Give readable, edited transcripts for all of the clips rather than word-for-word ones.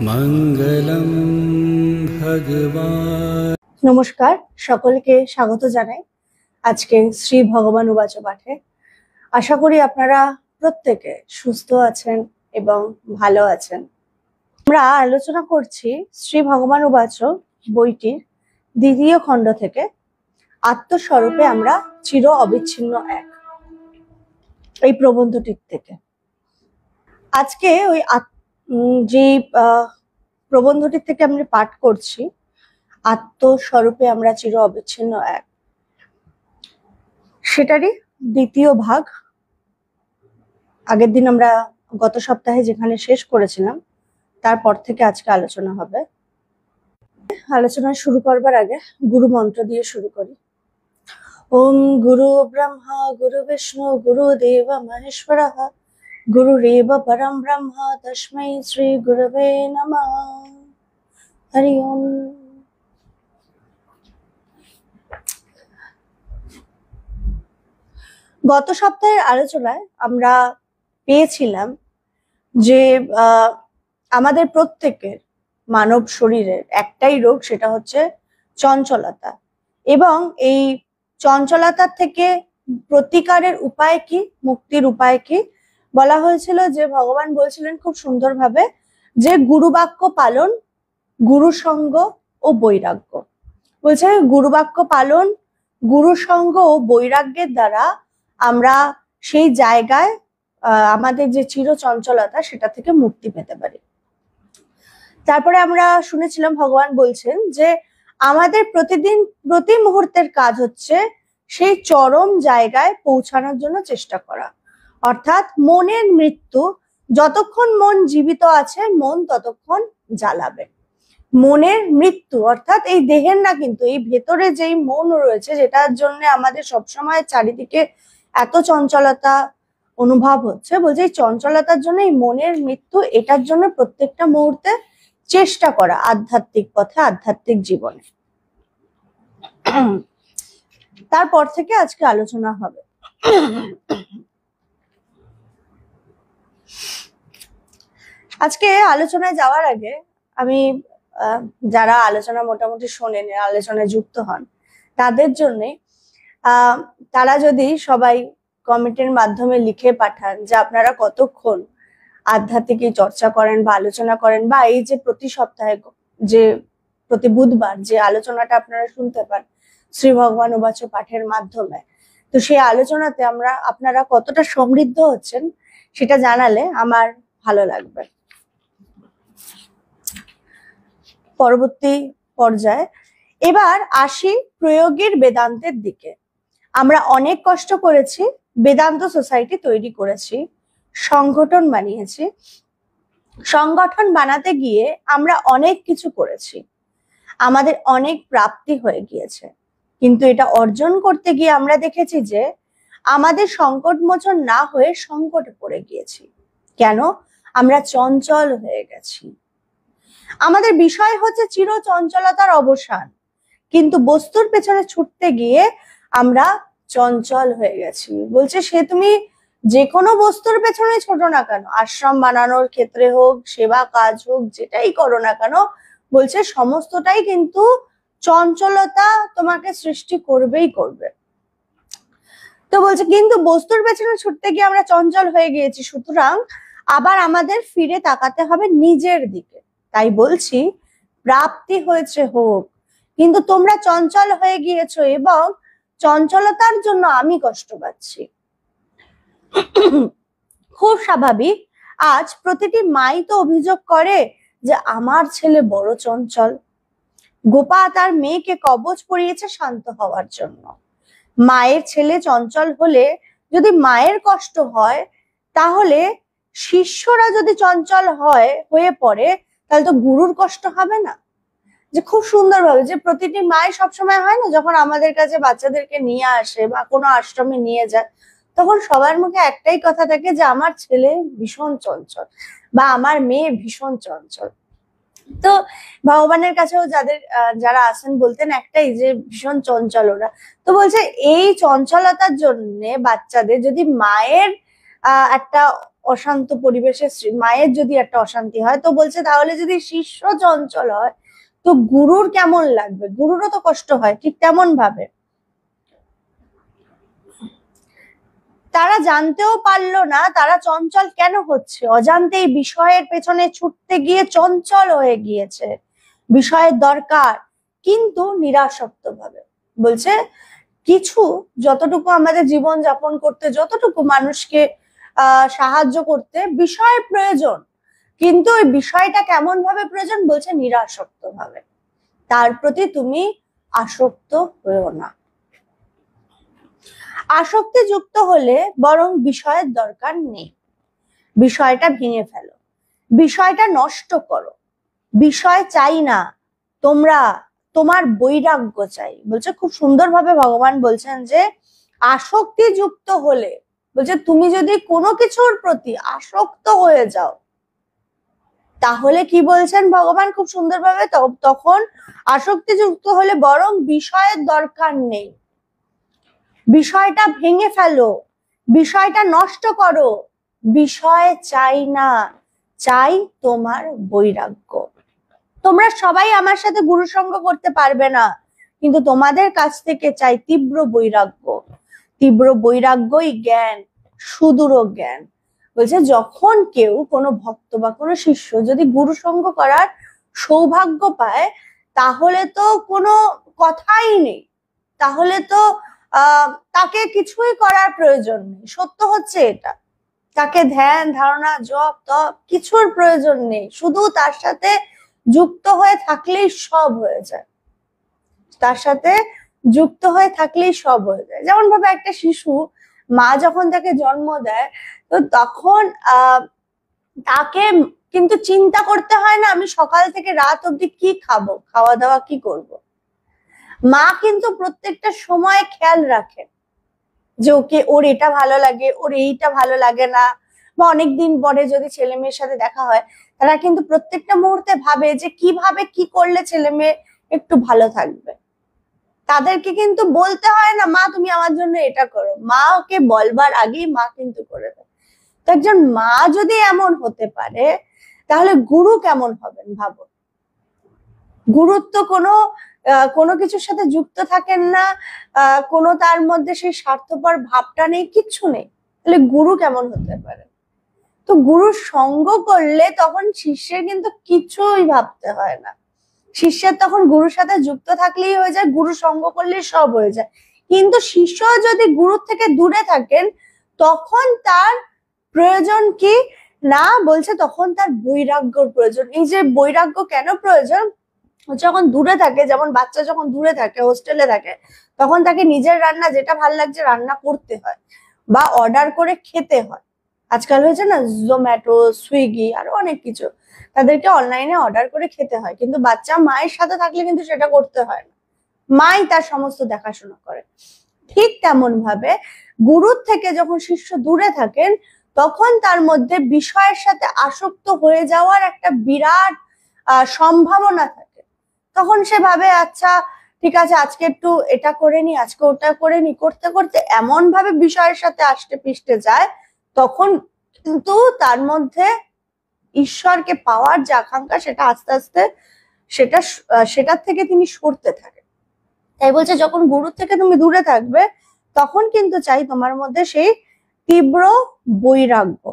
মঙ্গলম ভগবান। নমস্কার, সকলকে স্বাগত জানাই আজকে শ্রী ভগবান উবাচ পাঠে। আশা করি আপনারা প্রত্যেকে সুস্থ আছেন এবং ভালো আছেন। আমরা আলোচনা করছি শ্রী ভগবান উবাচ বইটির দ্বিতীয় খণ্ড থেকে, আত্মস্বরূপে আমরা চির অবিচ্ছিন্ন এক, এই প্রবন্ধটির থেকে। আজকে ওই যে প্রবন্ধটির থেকে আমি পাঠ করছি, আত্মস্বরূপে আমরা চির অবিচ্ছিন্ন এক, সেটারই দ্বিতীয় ভাগ। আগের দিন আমরা গত সপ্তাহে যেখানে শেষ করেছিলাম তারপর থেকে আজকে আলোচনা হবে। আলোচনা শুরু করবার আগে গুরু মন্ত্র দিয়ে শুরু করি। ওম গুরু ব্রহ্মা গুরু বিষ্ণু গুরু দেব মহেশ্বরঃ গুরুরেব পরম ব্রহ্ম তস্मै শ্রী গুরবে নমঃ। হরি ওম। গত সপ্তাহের আলোচনায় আমরা পেয়েছিলাম যে আমাদের প্রত্যেকের মানব শরীরের একটাই রোগ, সেটা হচ্ছে চঞ্চলতা, এবং এই চঞ্চলতার থেকে প্রতিকারের উপায় কি, মুক্তির উপায় কি বলা হয়েছিল। যে ভগবান বলছিলেন খুব সুন্দরভাবে যে গুরু বাক্য পালন, গুরু সঙ্গ ও বৈরাগ্য। বলছে গুরু বাক্য পালন, গুরু সঙ্গ ও বৈরাগ্যের দ্বারা আমরা সেই জায়গায় আমাদের যে চির চঞ্চলতা সেটা থেকে মুক্তি পেতে পারি। তারপরে আমরা শুনেছিলাম ভগবান বলছেন যে আমাদের প্রতিদিন প্রতি মুহূর্তের কাজ হচ্ছে সেই চরম জায়গায় পৌঁছানোর জন্য চেষ্টা করা। অর্থাৎ মনের মৃত্যু, যতক্ষণ মন জীবিত আছে মন ততক্ষণ জ্বালাবে। মনের মৃত্যু অর্থাৎ এই দেহের না, কিন্তু এই ভেতরে যেই মন রয়েছে, যেটার জন্য আমাদের সবসময় চারিদিকে এত চঞ্চলতা অনুভব হচ্ছে, বলছে এই চঞ্চলতার জন্য, এই মনের মৃত্যু, এটার জন্য প্রত্যেকটা মুহূর্তে চেষ্টা করা আধ্যাত্মিক পথে, আধ্যাত্মিক জীবনে। তারপর থেকে আজকে আলোচনা হবে। আজকে আলোচনায় যাওয়ার আগে আমি যারা আলোচনা মোটামুটি শোনেন, আলোচনায় যুক্ত হন, তাদের জন্য তারা যদি সবাই কমেন্টের মাধ্যমে লিখে পাঠান যে আপনারা কতক্ষণ আধ্যাত্মিক চর্চা করেন বা আলোচনা করেন, বা এই যে প্রতি সপ্তাহে যে প্রতি বুধবার যে আলোচনাটা আপনারা শুনতে পান শ্রী ভগবান উবাচ পাঠের মাধ্যমে, তো সেই আলোচনাতে আপনারা কতটা সমৃদ্ধ হচ্ছেন সেটা জানালে আমার ভালো লাগবে। পরবর্তী পর্যায়ে এবার আসি প্রয়োগের বেদান্তের দিকে। আমরা অনেক কষ্ট করেছি, বেদান্ত সোসাইটি তৈরি করেছি, সংগঠন বানিয়েছি। সংগঠন বানাতে গিয়ে আমরা অনেক কিছু করেছি, আমাদের অনেক প্রাপ্তি হয়ে গিয়েছে, কিন্তু এটা অর্জন করতে গিয়ে আমরা দেখেছি যে আমাদের সংকট মোচন না হয়ে সংকটে পড়ে গিয়েছি। কেন? আমরা চঞ্চল হয়ে গেছি। আমাদের বিষয় হচ্ছে চির চঞ্চলতার অবসান, কিন্তু বস্তুর পেছনে ছুটতে গিয়ে আমরা চঞ্চল হয়ে গেছি। বলছে সে তুমি যে কোনো বস্তুর পেছনে ছোট না কেন, আশ্রম বানানোর ক্ষেত্রে হোক, সেবা কাজ হোক, যেটাই করো না কেন, বলছে সমস্তটাই কিন্তু চঞ্চলতা তোমাকে সৃষ্টি করবেই করবে। তো বলছে কিন্তু বস্তুর পেছনে ছুটতে গিয়ে আমরা চঞ্চল হয়ে গিয়েছি, সুতরাং আবার আমাদের ফিরে তাকাতে হবে নিজের দিকে। তাই বলছি প্রাপ্তি হয়েছে হোক, কিন্তু তোমরা চঞ্চল হয়ে গিয়েছো এবং চঞ্চলতার জন্য আমি কষ্ট পাচ্ছি। খুব স্বাভাবিক, আজ প্রতিটি মাই তো অভিযোগ করে যে আমার ছেলে বড় চঞ্চল। গোপা তার মেয়েকে কবচ পরিয়েছে শান্ত হওয়ার জন্য। মায়ের ছেলে চঞ্চল হলে যদি মায়ের কষ্ট হয়, তাহলে শিষ্যরা যদি চঞ্চল হয়ে পড়ে, তাহলে তো গুরুর কষ্ট হবে না? যে খুব সুন্দরভাবে যে প্রতিটি মায়ের সবসময় হয় না, যখন আমাদের কাছে বাচ্চাদেরকে নিয়ে আসে বা কোনো আশ্রমে নিয়ে যায়, তখন সবার মুখে একটাই কথা থাকে যে আমার ছেলে ভীষণ চঞ্চল বা আমার মেয়ে ভীষণ চঞ্চল। তো ভগবানের কাছেও যারা আসেন বলতেন একটাই, যে ভীষণ চঞ্চল ওরা। তো বলছে এই চঞ্চলতার জন্য বাচ্চাদের যদি মায়ের একটা অশান্ত পরিবেশে মায়ের যদি একটা অশান্তি হয়, তো বলছে তাহলে যদি শিষ্য চঞ্চল হয় তো গুরুর কেমন লাগবে, গুরুরও তো কষ্ট হয়। ঠিক তেমন ভাবে তারা জানতেও পারলো না তারা চঞ্চল কেন হচ্ছে, অজান্তেই বিষয়ের পেছনে ছুটতে গিয়ে চঞ্চল হয়ে গিয়েছে, বিষয়ের দরকার কিন্তু নিরাসক্ত ভাবে। বলছে কিছু যতটুকু আমাদের জীবন যাপন করতে, যতটুকু মানুষকে সাহায্য করতে বিষয়ের প্রয়োজন, কিন্তু ওই বিষয়টা কেমন ভাবে প্রয়োজন, বলছে নিরাসক্ত ভাবে, তার প্রতি তুমি আসক্ত হয়েও না। আসক্তি যুক্ত হলে বরং বিষয়ের দরকার নেই, বিষয়টা ভেঙে ফেলো, বিষয়টা নষ্ট করো, বিষয় চাই না, তোমরা তোমার বৈরাগ্য চাই। বলছে খুব সুন্দরভাবে ভগবান বলছেন যে আসক্তি যুক্ত হলে, বলছে তুমি যদি কোনো কিছুর প্রতি আসক্ত হয়ে যাও তাহলে কি বলছেন ভগবান খুব সুন্দরভাবে, তখন আসক্তি যুক্ত হলে বরং বিষয়ের দরকার নেই, বিষয়টা ভেঙে ফেলো, বিষয়টা নষ্ট করো, বিষয় চাই না, চাই তোমার বৈরাগ্য। তোমরা সবাই আমার সাথে গুরু সঙ্গ করতে পারবে না, কিন্তু তোমাদের কাছ থেকে চাই তীব্র বৈরাগ্য। তীব্র বৈরাগ্যই জ্ঞান, সুদূর জ্ঞান। বলছে যখন কেউ কোনো ভক্ত বা কোনো শিষ্য যদি গুরু সঙ্গ করার সৌভাগ্য পায় তাহলে তো কোনো কথাই নেই, তাহলে তো তাকে কিছুই করার প্রয়োজন নেই। সত্য হচ্ছে এটা, তাকে ধ্যান ধারণা জপ তপ কিছুর প্রয়োজন নেই, শুধু তার সাথে যুক্ত হয়ে থাকলেই সব হয়ে যায়, তার সাথে যুক্ত হয়ে থাকলেই সব হয়ে যায়। যেমন ভাবে একটা শিশু মা যখন তাকে জন্ম দেয় তো তখন তাকে কিন্তু চিন্তা করতে হয় না আমি সকাল থেকে রাত অব্দি কি খাবো, খাওয়া দাওয়া কি করব। মা কিন্তু প্রত্যেকটা সময় খেয়াল রাখে যে ওকে ওর এটা ভালো লাগে, ওর এইটা ভালো লাগে না, বা অনেকদিন পরে যদি ছেলে মেয়ের সাথে দেখা হয় তারা কিন্তু প্রত্যেকটা মুহূর্তে ভাবে যে কিভাবে কি করলে ছেলে মেয়ে একটু ভালো থাকবে। তাদেরকে কিন্তু বলতে হয় না মা তুমি আমার জন্য এটা করো, মা ওকে বলবার আগেই মা কিন্তু করে দেয়। তো একজন মা যদি এমন হতে পারে তাহলে গুরু কেমন হবেন ভাবো। গুরুত্ব কোনো কিছুর সাথে যুক্ত থাকেন না, কোনো তার মধ্যে সেই স্বার্থপর ভাবটা নেই, কিচ্ছু নেই, তাহলে গুরু কেমন হতে পারে। তো গুরুর সঙ্গ করলে তখন শিষ্যের কিন্তু কিছুই ভাবতে হয় না, শিষ্যের তখন গুরুর সাথে যুক্ত থাকলেই হয়ে যায়, গুরু সঙ্গ করলেই সব হয়ে যায়। কিন্তু শিষ্য যদি গুরুর থেকে দূরে থাকেন তখন তার প্রয়োজন কি না, বলছে তখন তার বৈরাগ্যর প্রয়োজন। এই যে বৈরাগ্য কেন প্রয়োজন, যখন দূরে থাকে, যেমন বাচ্চা যখন দূরে থাকে হোস্টেলে থাকে তখন তাকে নিজের রান্না যেটা ভাল লাগছে রান্না করতে হয় বা অর্ডার করে খেতে হয়। আজকাল হয়েছে না জোম্যাটো সুইগি আরো অনেক কিছু, তাদেরকে অনলাইনে অর্ডার করে খেতে হয়, কিন্তু বাচ্চা মায়ের সাথে থাকলে কিন্তু সেটা করতে হয় না, মাই তার সমস্ত দেখাশোনা করে। ঠিক তেমন ভাবে গুরুর থেকে যখন শিষ্য দূরে থাকেন তখন তার মধ্যে বিষয়ের সাথে আসক্ত হয়ে যাওয়ার একটা বিরাট সম্ভাবনা থাকে। তখন সে ভাবে আচ্ছা ঠিক আছে আজকে একটু এটা করে নি, আজকে ওটা করে নি, করতে করতে এমন ভাবে বিষয়ের সাথে আষ্টে পিষ্টে যায় তখন কিন্তু তার মধ্যে ঈশ্বরকে পাওয়ার যে আকাঙ্ক্ষা সেটা আস্তে আস্তে সেটার থেকে তিনি সরতে থাকে। তাই বলছে যখন গুরুর থেকে তুমি দূরে থাকবে তখন কিন্তু চাই তোমার মধ্যে সেই তীব্র বৈরাগ্য।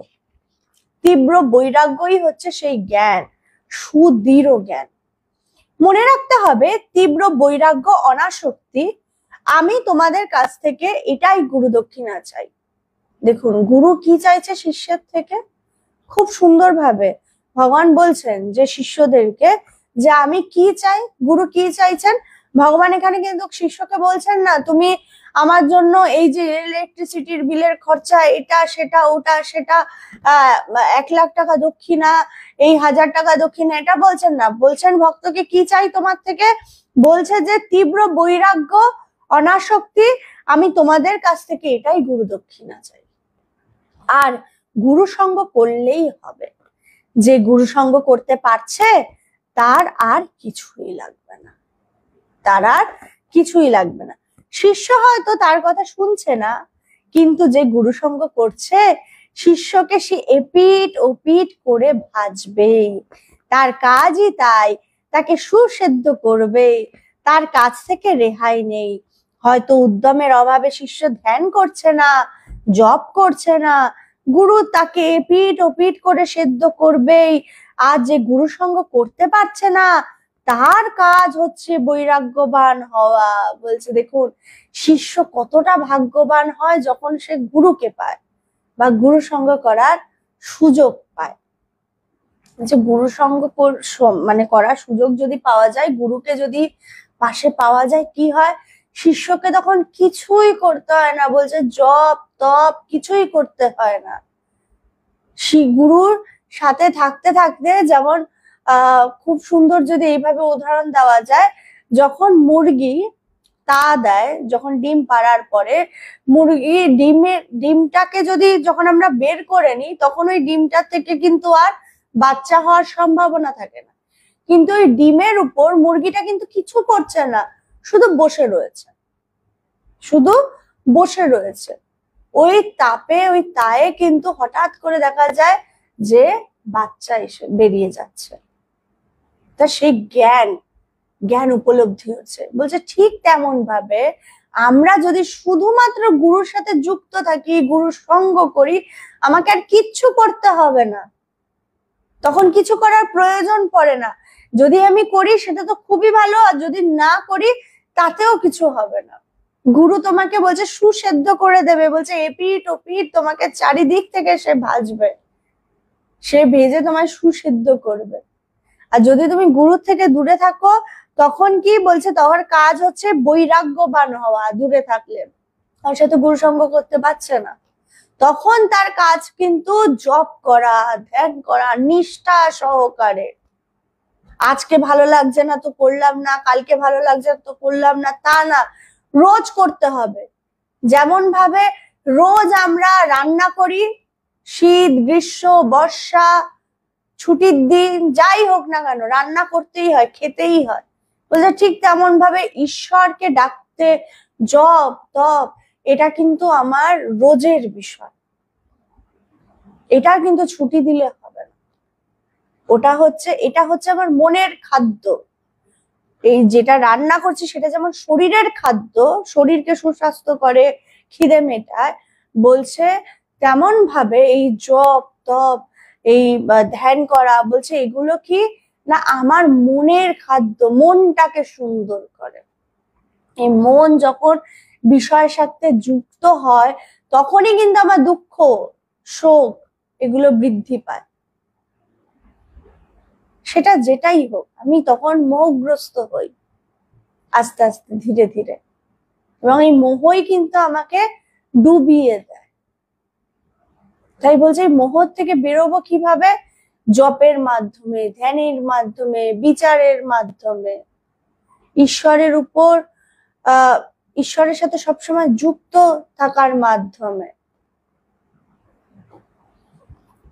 তীব্র বৈরাগ্যই হচ্ছে সেই জ্ঞান, সুদৃঢ় জ্ঞান। মনে রাখতে হবে তীব্র বৈরাগ্য অনাসক্তি, আমি তোমাদের কাছ থেকে এটাই গুরু দক্ষিণা চাই। দেখুন গুরু কি চাইছে শিষ্যের থেকে, খুব সুন্দরভাবে ভগবান বলছেন যে শিষ্যদেরকে যে আমি কি চাই, গুরু কি চাইছেন। ভগবান এখানে কিন্তু শিষ্যকে বলছেন না তুমি আমার জন্য এই যে ইলেকট্রিসিটির বিলের খরচা এটা সেটা ওটা সেটা 1,00,000 টাকা দক্ষিণা, এই 1,000 টাকা দক্ষিণা, এটা বলছেন না। বলছেন ভক্তকে কি চাই তোমার থেকে, বলছে যে তীব্র বৈরাগ্য অনাসক্তি, আমি তোমাদের কাছ থেকে এটাই গুরু দক্ষিণা চাই। আর গুরু সঙ্গ করলেই হবে, যে গুরু সঙ্গ করতে পারছে তার আর কিছুই লাগবে না, তার আর কিছুই লাগবে না। শিষ্য হয়তো তার কথা শুনছে না, কিন্তু যে গুরু সঙ্গ করছে শিষ্যকে সে এপিঠ ওপিঠ করে ভাজবেই, তার কাজই তাই, তাকে সুসেদ্ধ করবে, তার কাছ থেকে রেহাই নেই। হয়তো উদ্যমের অভাবে শিষ্য ধ্যান করছে না, জপ করছে না, গুরু তাকে এপিঠ ওপিঠ করে সেদ্ধ করবেই। আর যে গুরু সঙ্গ করতে পারছে না, তার কাজ হচ্ছে বৈরাগ্যবান হওয়া। বলছে দেখুন শিষ্য কতটা ভাগ্যবান হয় যখন সে গুরুকে পায় বা গুরু সঙ্গ করার সুযোগ পায়। যে গুরু সঙ্গ মানে করার সুযোগ যদি পাওয়া যায়, গুরুকে যদি পাশে পাওয়া যায়, কি হয়, শিষ্যকে তখন কিছুই করতে হয় না। বলছে জপ তপ কিছুই করতে হয় না। গুরুর সাথে থাকতে থাকতে, যেমন খুব সুন্দর যদি এইভাবে উদাহরণ দেওয়া যায়, যখন মুরগি তা দেয়, যখন ডিম পাড়ার পরে মুরগি ডিমটাকে যদি যখন আমরা বের করে নিই, তখন ওই ডিমটার থেকে কিন্তু আর বাচ্চা হওয়ার সম্ভাবনা থাকে না। কিন্তু ওই ডিমের উপর মুরগিটা কিন্তু কিছু করছে না, শুধু বসে রয়েছে, শুধু বসে রয়েছে। ওই তাপে, ওই তায়ে কিন্তু হঠাৎ করে দেখা যায় যে বাচ্চা এসে বেরিয়ে যাচ্ছে। তা সেই জ্ঞান উপলব্ধি হচ্ছে। বলছে ঠিক তেমন ভাবে আমরা যদি শুধুমাত্র গুরুর সাথে যুক্ত থাকি, গুরুর সঙ্গ করি, আমাকে আর কিচ্ছু করতে হবে না, তখন কিছু করার প্রয়োজন পড়ে না। যদি আমি করি সেটা তো খুবই ভালো, আর যদি না করি তাতেও কিছু হবে না। গুরু তোমাকে বলছে সুসেদ্ধ করে দেবে, বলছে এপিঠ ওপিঠ তোমাকে চারিদিক থেকে সে ভাজবে, সে ভেজে তোমায় সুসেদ্ধ করবে। আর যদি তুমি গুরু থেকে দূরে থাকো, তখন কি বলছে, তখন কাজ হচ্ছে বৈরাগ্যবান হওয়া। দূরে থাকলে তার সাথে গুরু সঙ্গ করতে পারছে না, তখন তার কাজ কিন্তু জপ করা, ধ্যান করা নিষ্ঠা সহকারে। আজকে ভালো লাগছে না তো করলাম না, কালকে ভালো লাগছে তো করলাম না, তা না, রোজ করতে হবে। যেমন ভাবে রোজ আমরা রান্না করি, শীত গ্রীষ্ম বর্ষা ছুটির দিন যাই হোক না কেন, রান্না করতেই হয়, খেতেই হয়। বলছে ঠিক তেমন ভাবে ঈশ্বরকে ডাকতে, জপ তপ, এটা কিন্তু আমার রোজের বিষয়, এটা কিন্তু ছুটি দিলে হবে না। এটা হচ্ছে আমার মনের খাদ্য। এই যেটা রান্না করছি সেটা যেমন শরীরের খাদ্য, শরীরকে সুস্বাস্থ্য করে, খিদে মেটায়, বলছে তেমন ভাবে এই জপ তপ, এই ধ্যান করা, বলছে এগুলো কি না আমার মনের খাদ্য, মনটাকে সুন্দর করে। এই মন যখন বিষয়ের সাথে যুক্ত হয়, তখনই কিন্তু আমার দুঃখ শোক এগুলো বৃদ্ধি পায়। সেটা যেটাই হোক, আমি তখন মোহগ্রস্ত হই আস্তে আস্তে, ধীরে ধীরে, এবং এই মোহই কিন্তু আমাকে ডুবিয়ে দেয়। তাই বলছে এই মোহ থেকে বেরোবো কিভাবে? জপের মাধ্যমে, ধ্যানের মাধ্যমে, বিচারের মাধ্যমে, ঈশ্বরের উপর ঈশ্বরের সাথে সবসময় যুক্ত থাকার মাধ্যমে।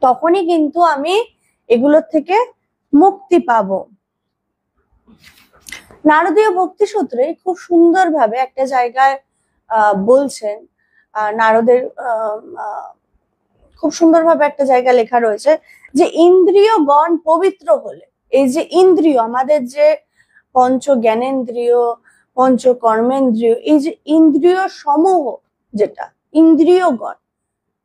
তখনই কিন্তু আমি এগুলোর থেকে মুক্তি পাবো। নারদীয় ভক্তি সূত্রে খুব সুন্দরভাবে একটা জায়গায় বলছেন, নারদের খুব সুন্দরভাবে একটা জায়গা লেখা রয়েছে যে ইন্দ্রিয়গণ পবিত্র হলে, এই যে ইন্দ্রিয়, আমাদের যে পঞ্চ জ্ঞানেন্দ্রিয়, পঞ্চ কর্মেন্দ্রিয়, এই যে ইন্দ্রিয় সমূহ, যেটা ইন্দ্রিয়গণ,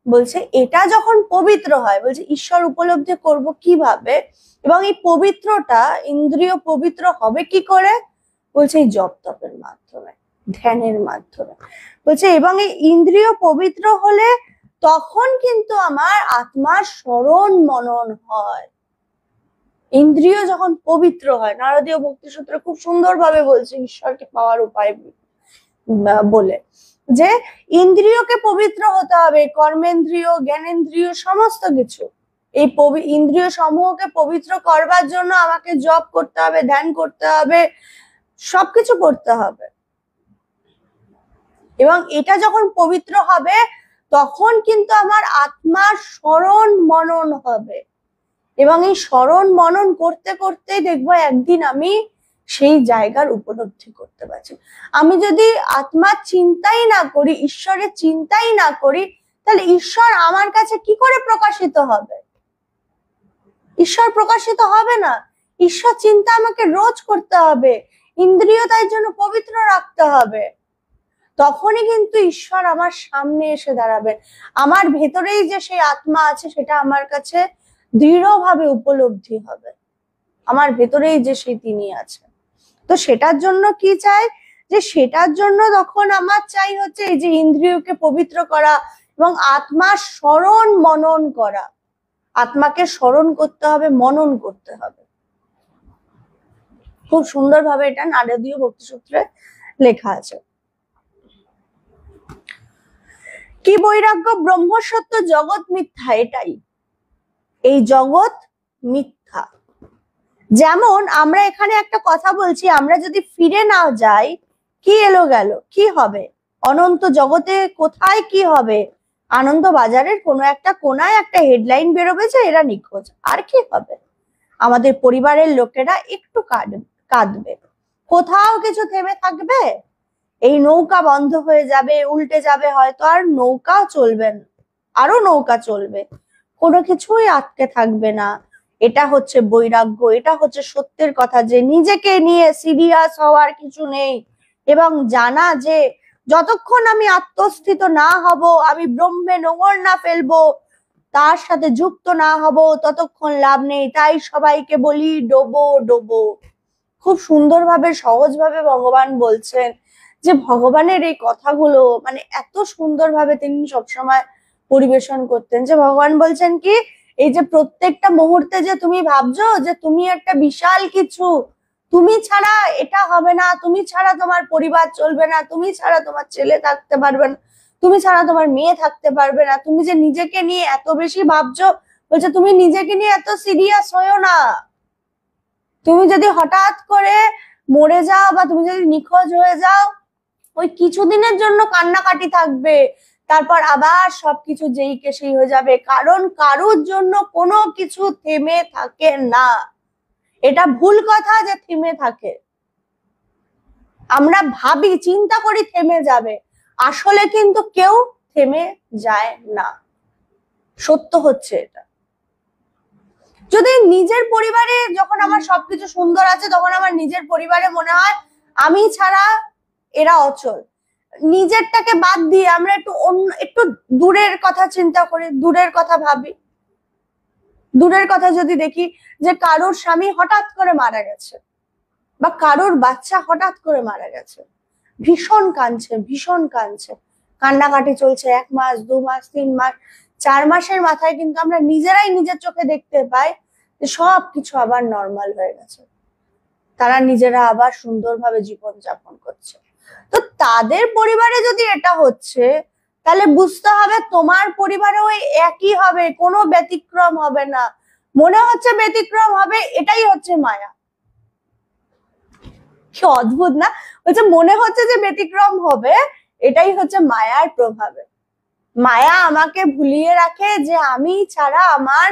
বলছে এটা যখন পবিত্র হয়, বলছে ঈশ্বর উপলব্ধি করব কিভাবে, এবং এই পবিত্রটা, ইন্দ্রিয় পবিত্র হবে কি করে? বলছে এই জপ তপের মাধ্যমে, ধ্যানের মাধ্যমে। বলছে এবং এই ইন্দ্রিয় পবিত্র হলে তখন কিন্তু আমার আত্মার স্মরণ মনন হয়। ইন্দ্রিয় যখন পবিত্র হয়, নারদীয় ভক্তি সূত্রে খুব সুন্দরভাবে বলছে ঈশ্বরকে পাওয়ার উপায় বলে, যে ইন্দ্রিয়কে পবিত্র হতে হবে, কর্মেন্দ্রিয় জ্ঞানেন্দ্রিয় সমস্ত কিছু, এই ইন্দ্রিয় সমূহকে পবিত্র করবার জন্য আমাকে জপ করতে হবে, ধ্যান করতে হবে, সবকিছু করতে হবে। এবং এটা যখন পবিত্র হবে, তখন কিন্তু আমার আত্মার স্মরণ মনন হবে, এবং এই স্মরণ মনন করতে করতেই দেখবো একদিন আমি সেই জায়গার উপলব্ধি করতে পারছি। আমি যদি আত্মার চিন্তাই না করি, ঈশ্বরের চিন্তাই না করি, তাহলে ঈশ্বর আমার কাছে কি করে প্রকাশিত হবে? ঈশ্বর প্রকাশিত হবে না। ঈশ্বর চিন্তা আমাকে রোজ করতে হবে, ইন্দ্রিয় তাই জন্য পবিত্র রাখতে হবে। তখনই কিন্তু ঈশ্বর আমার সামনে এসে দাঁড়াবেন। আমার ভেতরেই যে সেই আত্মা আছে সেটা আমার কাছে দৃঢ়ভাবে উপলব্ধি হবে, আমার ভেতরেই যে সেই তিনি আছে। তো সেটার জন্য কি চাই, যে সেটার জন্য তখন আমার চাই হচ্ছে এই যে ইন্দ্রিয়কে পবিত্র করা এবং আত্মার স্মরণ মনন করা। আত্মাকে স্মরণ করতে হবে, মনন করতে হবে। খুব সুন্দরভাবে এটা নারদীয় ভক্তিসূত্রে লেখা আছে। কি বৈরাগ্য? ব্রহ্ম সত্য, জগৎ মিথ্যা। এটাই, এই জগৎ মিথ্যা। যেমন আমরা এখানে একটা কথা বলছি, আমরা যদি ফিরে না যাই, কি এলো গেল, কি হবে? অনন্ত জগতে কোথায় কি হবে? আনন্দ বাজারের কোনো একটা কোনায় একটা হেডলাইন বেরোবে যে এরা নিখোঁজ, আর কি হবে? আমাদের পরিবারের লোকেরা একটু কাঁদবে, কোথাও কিছু থেমে থাকবে? এই নৌকা বন্ধ হয়ে যাবে, উল্টে যাবে, হয়তো আর নৌকা চলবে না, আরো নৌকা চলবে, কোনো কিছুই আটকে থাকবে না। এটা হচ্ছে বৈরাগ্য, এটা হচ্ছে সত্যের কথা, যে নিজেকে নিয়ে সিরিয়াস হওয়ার কিছু নেই এবং জানা যে যতক্ষণ আমি আত্মস্থিত না হব, আমি ব্রহ্মে নোঙর না ফেলবো, তার সাথে যুক্ত না হব, ততক্ষণ লাভ নেই। তাই সবাইকে বলি ডোবো ডোবো। খুব সুন্দরভাবে সহজভাবে ভগবান বলছেন যে ভগবানের এই কথাগুলো মানে এত সুন্দরভাবে তিনি সবসময় পরিবেশন করতেন, যে ভগবান বলছেন কি, এই যে প্রত্যেকটা মুহূর্তে যে তুমি ভাবছো যে তুমি একটা বিশাল কিছু, তুমি ছাড়া এটা হবে না, তুমি ছাড়া তোমার পরিবার চলবে না, তুমি ছাড়া তোমার ছেলে থাকতে পারবে না, তুমি ছাড়া তোমার মেয়ে থাকতে পারবে না, তুমি যে নিজেকে নিয়ে এত বেশি ভাবছো, বলছে তুমি নিজেকে নিয়ে এত সিরিয়াস হয়েও না। তুমি যদি হঠাৎ করে মরে যাও বা তুমি যদি নিখোঁজ হয়ে যাও, ওই কিছুদিনের জন্য কান্নাকাটি থাকবে, তারপর আবার সবকিছু যেই কে সেই হয়ে যাবে। কারণ কারোর জন্য কোনো কিছু থেমে থাকে না। এটা ভুল কথা যে থেমে থাকে। আমরা ভাবি, চিন্তা করি থেমে যাবে, আসলে কিন্তু কেউ থেমে যায় না। সত্য হচ্ছে এটা। যদি নিজের পরিবারে, যখন আমার সবকিছু সুন্দর আছে, তখন আমার নিজের পরিবারে মনে হয় আমি ছাড়া এরা অচল। নিজেরটাকে বাদ দিয়ে আমরা একটু দূরের কথা চিন্তা করি, দূরের কথা ভাবি। দূরের কথা যদি দেখি যে কারোর স্বামী হঠাৎ করে মারা গেছে বা কারোর বাচ্চা হঠাৎ করে মারা গেছে, ভীষণ কাঁদছে, ভীষণ কাঁদছে, কান্নাকাটি চলছে 1 মাস 2 মাস 3 মাস 4 মাসের মাথায় কিন্তু আমরা নিজেরাই নিজের চোখে দেখতে পাই যে সবকিছু আবার নর্মাল হয়ে গেছে, তারা নিজেরা আবার সুন্দরভাবে জীবন যাপন করছে। তো তাদের পরিবারে যদি এটা হচ্ছে, তাহলে বুঝতে হবে তোমার পরিবারেও একই হবে, কোনো ব্যতিক্রম হবে না। মনে হচ্ছে ব্যতিক্রম হবে, এটাই হচ্ছে মায়া। কি অদ্ভুত না? বলছে মনে হচ্ছে যে ব্যতিক্রম হবে, এটাই হচ্ছে মায়ার প্রভাবে। মায়া আমাকে ভুলিয়ে রাখে যে আমি ছাড়া আমার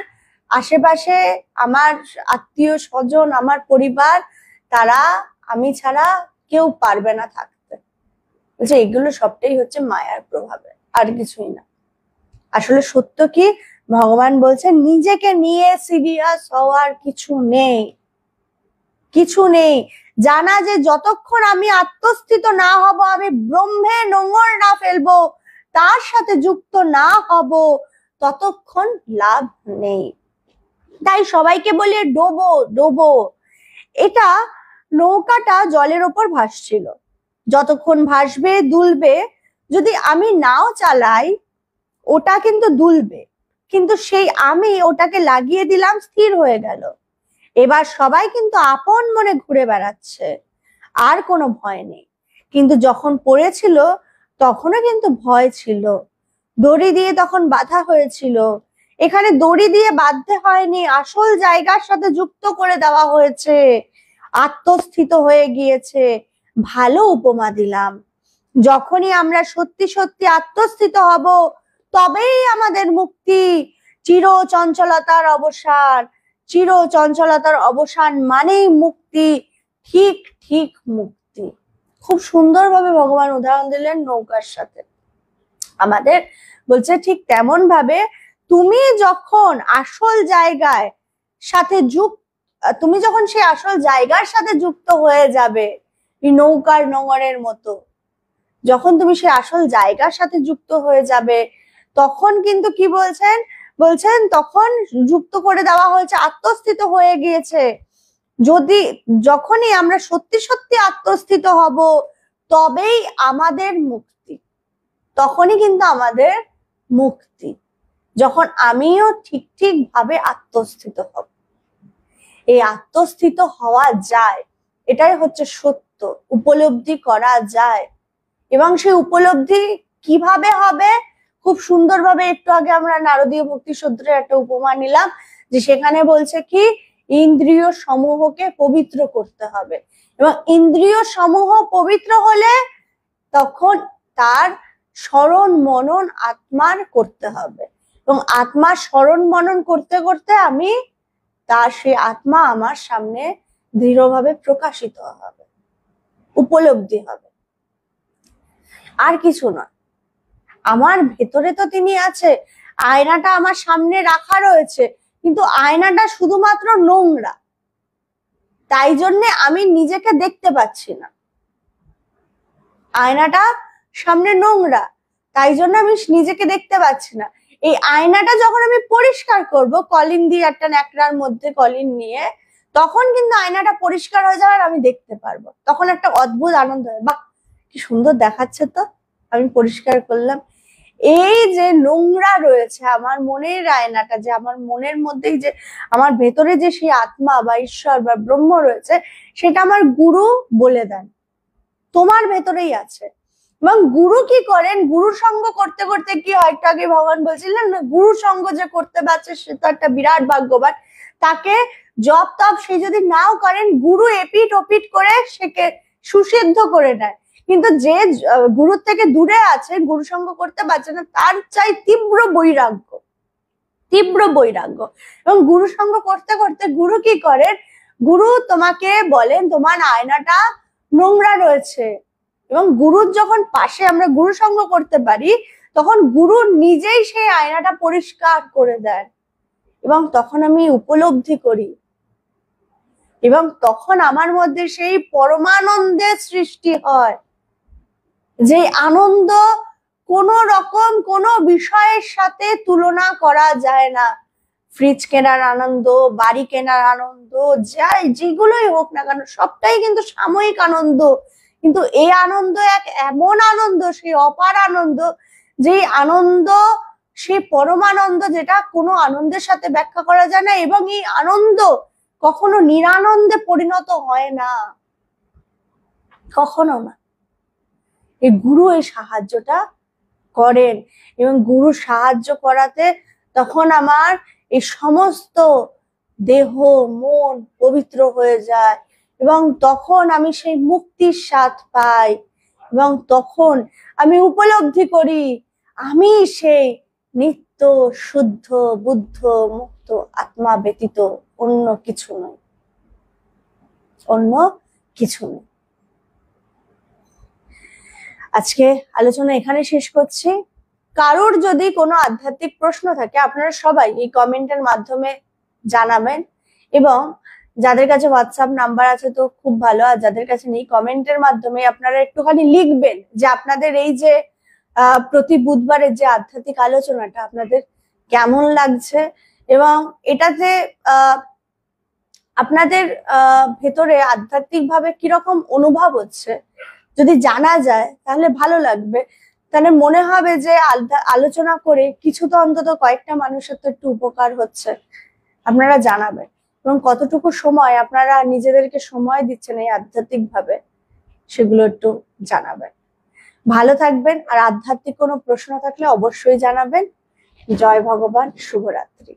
আশেপাশে আমার আত্মীয় স্বজন, আমার পরিবার, তারা আমি ছাড়া কেউ পারবে না থাকতে। বলছে এগুলো সবটাই হচ্ছে মায়ার প্রভাবে, আর কিছুই না। আসলে সত্য কি, ভগবান বলছেন নিজেকে নিয়ে সিরিয়াস হওয়ার কিছু নেই, কিছু নেই। জানা যে যতক্ষণ আমি আত্মস্থিত না হব, আমি ব্রহ্মে নোঙর না ফেলবো, তার সাথে যুক্ত না হব, ততক্ষণ লাভ নেই। তাই সবাইকে বলে ডোবো ডোবো। এটা নৌকাটা জলের ওপর ভাসছিল, যতক্ষণ ভাসবে দুলবে, যদি আমি নাও চালাই ওটা কিন্তু দুলবে, কিন্তু সেই আমি ওটাকে লাগিয়ে দিলাম, স্থির হয়ে গেল। এবার সবাই কিন্তু আপন মনে ঘুরে বেড়াচ্ছে, আর কোনো ভয় নেই। কিন্তু যখন পড়েছিল তখনও কিন্তু ভয় ছিল, দড়ি দিয়ে তখন বাঁধা হয়েছিল। এখানে দড়ি দিয়ে বাঁধতে হয়নি, আসল জায়গার সাথে যুক্ত করে দেওয়া হয়েছে, আত্মস্থিত হয়ে গিয়েছে। ভালো উপমা দিলাম। যখনই আমরা সত্যি সত্যি আত্মস্থিত হব, তবেই আমাদের মুক্তি, চির চঞ্চলতার অবসান। চির চঞ্চলতার অবসান মানেই মুক্তি, ঠিক ঠিক মুক্তি। খুব সুন্দরভাবে ভগবান উদাহরণ দিলেন নৌকার সাথে। আমাদের বলছে ঠিক তেমন ভাবে তুমি যখন আসল জায়গায় সাথে তুমি যখন সেই আসল জায়গার সাথে যুক্ত হয়ে যাবে, এই নৌকার নোঙরের মতো যখন তুমি সেই আসল জায়গার সাথে যুক্ত হয়ে যাবে, তখন কিন্তু কি বলছেন তখন যুক্ত করে দেওয়া হয়েছে, আত্মস্থিত হয়ে গিয়েছে। যখনই আমরা সত্যি সত্যি আত্মস্থিত হব, তবেই আমাদের মুক্তি, তখনই কিন্তু আমাদের মুক্তি, যখন আমিও ঠিক ঠিক ভাবে আত্মস্থিত হব। এই আত্মস্থিত হওয়া যায়, এটাই হচ্ছে সত্য, উপলব্ধি করা যায়। এবং সেই উপলব্ধি কিভাবে হবে, খুব সুন্দরভাবে একটু আগে আমরা নারদীয় ভক্তি সূত্রের একটা উপমা নিলাম, যে সেখানে বলছে কি ইন্দ্রিয় সমূহকে পবিত্র করতে হবে, এবং ইন্দ্রিয় সমূহ পবিত্র হলে তখন তার স্মরণ মনন আত্মার করতে হবে, এবং আত্মার স্মরণ মনন করতে করতে সেই আত্মা আমার সামনে দৃঢ়ভাবে প্রকাশিত হবে, উপলব্ধি হবে, আর কিছু নয়। আমার ভেতরে তো তিনি আছে, আয়নাটা আমার সামনে রাখা রয়েছে, কিন্তু আয়নাটা শুধুমাত্র নোংরা, তাই জন্য আমি নিজেকে দেখতে পাচ্ছি না। আয়নাটা সামনে নোংরা, তাই জন্য আমি নিজেকে দেখতে পাচ্ছি না। এই আয়নাটা যখন আমি পরিষ্কার করব, কলিন দিয়ে একটা ন্যাকড়ার মধ্যে কলিন নিয়ে, তখন কিন্তু আয়নাটা পরিষ্কার হয়ে যাবে আর আমি দেখতে পারবো। তখন একটা অদ্ভুত আনন্দ হয়, বাহ কি সুন্দর দেখাচ্ছে, তো আমি পরিষ্কার করলাম। এই যে নোংরা রয়েছে আমার মনের আয়নাটা, যে আমার মনের মধ্যেই যে আমার ভেতরে যে সেই আত্মা বা ঈশ্বর বা ব্রহ্ম রয়েছে, সেটা আমার গুরু বলে দেন তোমার ভেতরেই আছে। এবং গুরু কি করেন, গুরু সঙ্গ করতে করতে কি হয়, একটু আগে ভগবান বলছিলেন না, গুরু সঙ্গ যে করতে পারছে সে তো একটা বিরাট ভাগ্যবান। তাকে জপ তপ সে যদি নাও করেন, গুরু এপিট ওপিট করে সেকে সুসিদ্ধ করে নেয়। কিন্তু যে গুরুর থেকে দূরে আছে, গুরু সঙ্গ করতে পারছে না, তার চাই তীব্র বৈরাগ্য, তীব্র বৈরাগ্য। এবং গুরু সঙ্গ করতে করতে গুরু কি করেন, গুরু তোমাকে বলেন তোমার আয়নাটা নোংরা রয়েছে, এবং গুরুর যখন পাশে আমরা গুরু সঙ্গ করতে পারি, তখন গুরু নিজেই সেই আয়নাটা পরিষ্কার করে দেন, এবং তখন আমি উপলব্ধি করি, এবং তখন আমার মধ্যে সেই পরমানন্দের সৃষ্টি হয়, যে আনন্দ কোন রকম কোন বিষয়ের সাথে তুলনা করা যায় না। ফ্রিজ কেনার আনন্দ, বাড়ি কেনার আনন্দ, যাই যেগুলোই হোক না কেন, সবটাই কিন্তু সাময়িক আনন্দ। কিন্তু এই আনন্দ এক এমন আনন্দ, সেই অপার আনন্দ, যে আনন্দ সেই পরমানন্দ, যেটা কোনো আনন্দের সাথে ব্যাখ্যা করা যায় না। এবং এই আনন্দ কখনো নিরানন্দে পরিণত হয় না, কখনো না। এই গুরু এই সাহায্যটা করেন, এবং গুরু সাহায্য করাতে তখন আমার এই সমস্ত দেহ মন পবিত্র হয়ে যায়, এবং তখন আমি সেই মুক্তির স্বাদ পাই, এবং তখন আমি উপলব্ধি করি আমি সেই নিত্য শুদ্ধ বুদ্ধ মুক্ত আত্মা ব্যতীত অন্য কিছু নয়, অন্য কিছু নেই। আজকে আলোচনা এখানে শেষ করছি। কারোর যদি কোনো আধ্যাত্মিক প্রশ্ন থাকে, আপনারা সবাই এই কমেন্টের মাধ্যমে জানাবেন, এবং যাদের কাছে হোয়াটসঅ্যাপ নাম্বার আছে তো খুব ভালো, আর যাদের কাছে নেই, কমেন্টের মাধ্যমে আপনারা একটুখানি লিখবেন যে আপনাদের এই যে প্রতি বুধবারের যে আধ্যাত্মিক আলোচনাটা আপনাদের কেমন লাগছে, এবং এটাতে আপনাদের ভেতরে আধ্যাত্মিক ভাবে কিরকম অনুভব হচ্ছে, যদি জানা যায় তাহলে ভালো লাগবে। তাহলে মনে হবে যে আলোচনা করে কিছু তো অন্তত কয়েকটা মানুষের তো একটু উপকার হচ্ছে। আপনারা জানাবেন, এবং কতটুকু সময় আপনারা নিজেদেরকে সময় দিচ্ছেন এই আধ্যাত্মিক ভাবে, সেগুলো একটু জানাবেন। ভালো থাকবেন, আর আধ্যাত্মিক কোনো প্রশ্ন থাকলে অবশ্যই জানাবেন। জয় ভগবান, শুভরাত্রি।